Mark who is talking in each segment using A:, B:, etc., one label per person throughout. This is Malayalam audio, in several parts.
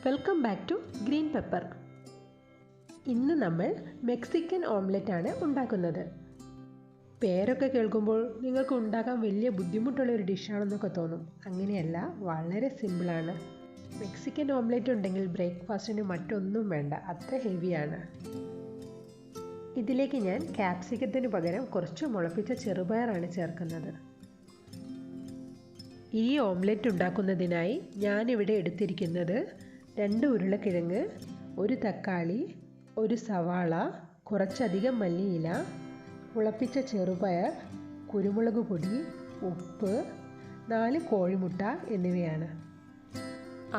A: Welcome back to green pepper. ഇന്ന് നമ്മൾ മെക്സിക്കൻ ഓംലെറ്റ് ആണ് ഉണ്ടാക്കുന്നത്. പേരൊക്കെ കേൾക്കുമ്പോൾ നിങ്ങൾക്ക് ഉണ്ടാക്കാൻ വലിയ ബുദ്ധിമുട്ടുള്ള ഒരു ഡിഷാണെന്നൊക്കെ തോന്നും. അങ്ങനെയല്ല, വളരെ സിമ്പിളാണ്. മെക്സിക്കൻ ഓംലെറ്റ് ഉണ്ടെങ്കിൽ ബ്രേക്ക്ഫാസ്റ്റിന് മറ്റൊന്നും വേണ്ട, അത്ര ഹെവിയാണ്. ഇതിലേക്ക് ഞാൻ ക്യാപ്സിക്കത്തിന് പകരം കുറച്ച് മുളപ്പിച്ച ചെറുപയറാണ് ചേർക്കുന്നത്. ഈ ഓംലെറ്റ് ഉണ്ടാക്കുന്നതിനായി ഞാനിവിടെ എടുത്തിരിക്കുന്നത് 2 ഉരുളക്കിഴങ്ങ്, 1 തക്കാളി, 1 സവാള, കുറച്ചധികം മല്ലിയില, മുളപ്പിച്ച ചെറുപയർ, കുരുമുളക് പൊടി, ഉപ്പ്, 4 കോഴിമുട്ട എന്നിവയാണ്.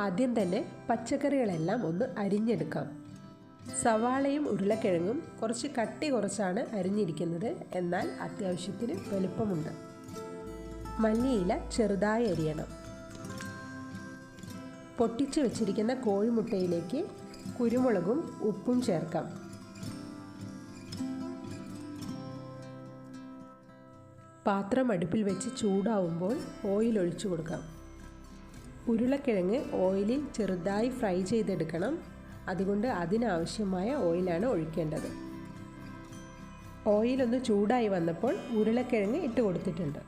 A: ആദ്യം തന്നെ പച്ചക്കറികളെല്ലാം ഒന്ന് അരിഞ്ഞെടുക്കാം. സവാളയും ഉരുളക്കിഴങ്ങും കുറച്ച് കട്ടി കുറച്ചാണ് അരിഞ്ഞിരിക്കുന്നത്, എന്നാൽ അത്യാവശ്യത്തിന് വലുപ്പമുണ്ട്. മല്ലിയില ചെറുതായി അരിയണം. പൊട്ടിച്ച് വെച്ചിരിക്കുന്ന കോഴിമുട്ടയിലേക്ക് കുരുമുളകും ഉപ്പും ചേർക്കാം. പാത്രം അടുപ്പിൽ വെച്ച് ചൂടാവുമ്പോൾ ഓയിൽ ഒഴിച്ചു കൊടുക്കാം. ഉരുളക്കിഴങ്ങ് ഓയിലിൽ ചെറുതായി ഫ്രൈ ചെയ്തെടുക്കണം. അതുകൊണ്ട് അതിനാവശ്യമായ ഓയിലാണ് ഒഴിക്കേണ്ടത്. ഓയിലൊന്ന് ചൂടായി വന്നപ്പോൾ ഉരുളക്കിഴങ്ങ് ഇട്ട് കൊടുത്തിട്ടുണ്ട്.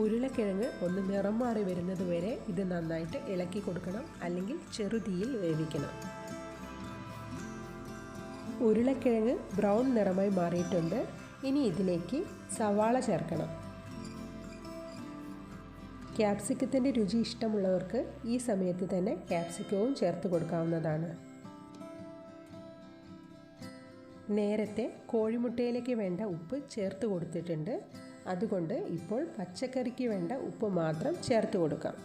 A: ഉരുളക്കിഴങ്ങ് ഒന്ന് നിറം മാറി വരുന്നത് വരെ ഇത് നന്നായിട്ട് ഇളക്കി കൊടുക്കണം, അല്ലെങ്കിൽ ചെറുതീയിൽ വേവിക്കണം. ഉരുളക്കിഴങ്ങ് ബ്രൗൺ നിറമായി മാറിയിട്ടുണ്ട്. ഇനി ഇതിലേക്ക് സവാള ചേർക്കണം. ക്യാപ്സിക്കത്തിൻ്റെ രുചി ഇഷ്ടമുള്ളവർക്ക് ഈ സമയത്ത് തന്നെ ക്യാപ്സിക്കവും ചേർത്ത് കൊടുക്കാവുന്നതാണ്. നേരത്തെ കോഴിമുട്ടയിലേക്ക് വേണ്ട ഉപ്പ് ചേർത്ത് കൊടുത്തിട്ടുണ്ട്. അതുകൊണ്ട് ഇപ്പോൾ പച്ചക്കറിക്ക് വേണ്ട ഉപ്പ് മാത്രം ചേർത്ത് കൊടുക്കാം.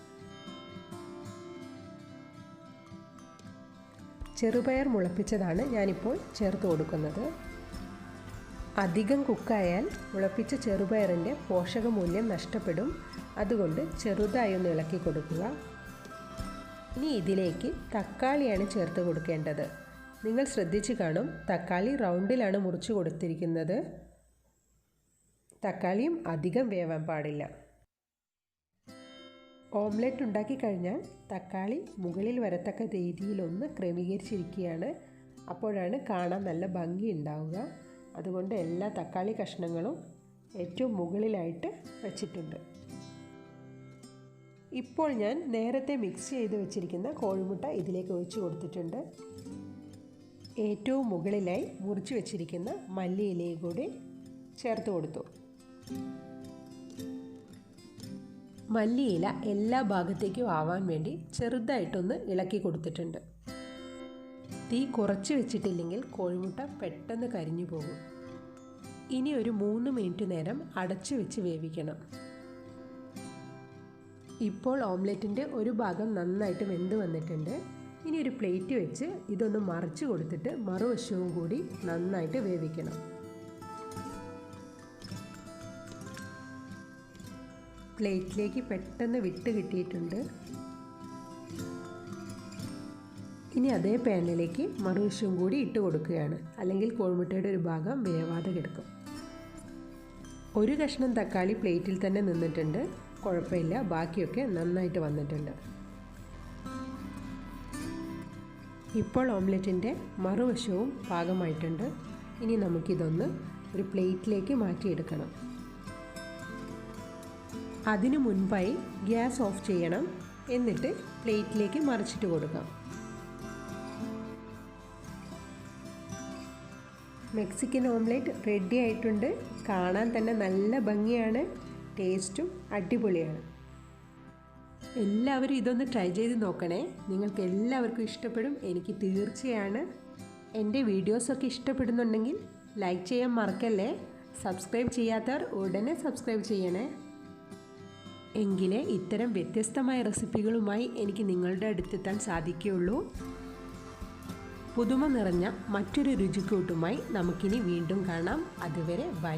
A: ചെറുപയർ മുളപ്പിച്ചതാണ് ഞാനിപ്പോൾ ചേർത്ത് കൊടുക്കുന്നത്. അധികം കുക്കായാൽ മുളപ്പിച്ച ചെറുപയറിൻ്റെ പോഷകമൂല്യം നഷ്ടപ്പെടും. അതുകൊണ്ട് ചെറുതായി ഒന്ന് ഇളക്കി കൊടുക്കുക. ഇനി ഇതിലേക്ക് തക്കാളിയാണ് ചേർത്ത് കൊടുക്കേണ്ടത്. നിങ്ങൾ ശ്രദ്ധിച്ച് കാണും, തക്കാളി റൗണ്ടിലാണ് മുറിച്ച് കൊടുത്തിരിക്കുന്നത്. തക്കാളിയും അധികം വേവാൻ പാടില്ല. ഓംലെറ്റ് ഉണ്ടാക്കി കഴിഞ്ഞാൽ തക്കാളി മുകളിൽ വരത്തക്ക രീതിയിലൊന്ന് ക്രമീകരിച്ചിരിക്കുകയാണ്. അപ്പോഴാണ് കാണാൻ നല്ല ഭംഗി ഉണ്ടാവുക. അതുകൊണ്ട് എല്ലാ തക്കാളി കഷ്ണങ്ങളും ഏറ്റവും മുകളിലായിട്ട് വച്ചിട്ടുണ്ട്. ഇപ്പോൾ ഞാൻ നേരത്തെ മിക്സ് ചെയ്ത് വെച്ചിരിക്കുന്ന കോഴിമുട്ട ഇതിലേക്ക് ഒഴിച്ചു കൊടുത്തിട്ടുണ്ട്. ഏറ്റവും മുകളിലായി മുറിച്ച് വെച്ചിരിക്കുന്ന മല്ലിയിലയും കൂടി ചേർത്ത് കൊടുത്തു. മല്ലിയില എല്ലാ ഭാഗത്തേക്കും ആവാൻ വേണ്ടി ചെറുതായിട്ടൊന്ന് ഇളക്കി കൊടുത്തിട്ടുണ്ട്. തീ കുറച്ച് വെച്ചിട്ടില്ലെങ്കിൽ കോഴിമുട്ട പെട്ടെന്ന് കരിഞ്ഞു പോകും. ഇനി ഒരു 3 മിനിറ്റ് നേരം അടച്ചു വെച്ച് വേവിക്കണം. ഇപ്പോൾ ഓംലെറ്റിൻ്റെ ഒരു ഭാഗം നന്നായിട്ട് വെന്ത് വന്നിട്ടുണ്ട്. ഇനി ഒരു പ്ലേറ്റ് വെച്ച് ഇതൊന്ന് മറിച്ച് കൊടുത്തിട്ട് മറുവശവും കൂടി നന്നായിട്ട് വേവിക്കണം. പ്ലേറ്റിലേക്ക് പെട്ടെന്ന് വിട്ട് കിട്ടിയിട്ടുണ്ട്. ഇനി അതേ പാനിലേക്ക് മറുവശവും കൂടി ഇട്ട് കൊടുക്കുകയാണ്, അല്ലെങ്കിൽ കോഴിമുട്ടയുടെ ഒരു ഭാഗം വേവാതെ കിടക്കും. ഒരു കഷ്ണം തക്കാളി പ്ലേറ്റിൽ തന്നെ നിന്നിട്ടുണ്ട്. കുഴപ്പമില്ല, ബാക്കിയൊക്കെ നന്നായിട്ട് വന്നിട്ടുണ്ട്. ഇപ്പോൾ ഓംലെറ്റിൻ്റെ മറുവശവും പാകമായിട്ടുണ്ട്. ഇനി നമുക്കിതൊന്ന് ഒരു പ്ലേറ്റിലേക്ക് മാറ്റിയെടുക്കണം. അതിനു മുൻപായി ഗ്യാസ് ഓഫ് ചെയ്യണം. എന്നിട്ട് പ്ലേറ്റിലേക്ക് മറിച്ചിട്ട് കൊടുക്കാം. മെക്സിക്കൻ ഓംലെറ്റ് റെഡി ആയിട്ടുണ്ട്. കാണാൻ തന്നെ നല്ല ഭംഗിയാണ്, ടേസ്റ്റും അടിപൊളിയാണ്. എല്ലാവരും ഇതൊന്ന് ട്രൈ ചെയ്ത് നോക്കണേ. നിങ്ങൾക്ക് എല്ലാവർക്കും ഇഷ്ടപ്പെടും, എനിക്ക് തീർച്ചയാണ്. എൻ്റെ വീഡിയോസൊക്കെ ഇഷ്ടപ്പെടുന്നുണ്ടെങ്കിൽ ലൈക്ക് ചെയ്യാൻ മറക്കല്ലേ. സബ്സ്ക്രൈബ് ചെയ്യാത്തവർ ഉടനെ സബ്സ്ക്രൈബ് ചെയ്യണേ. എങ്കിലേ ഇത്തരം വ്യത്യസ്തമായ റെസിപ്പികളുമായി എനിക്ക് നിങ്ങളുടെ അടുത്തെത്താൻ സാധിക്കുകയുള്ളൂ. പുതുമ നിറഞ്ഞ മറ്റൊരു രുചിക്കൂട്ടുമായി നമുക്കിനി വീണ്ടും കാണാം. അതുവരെ ബൈ.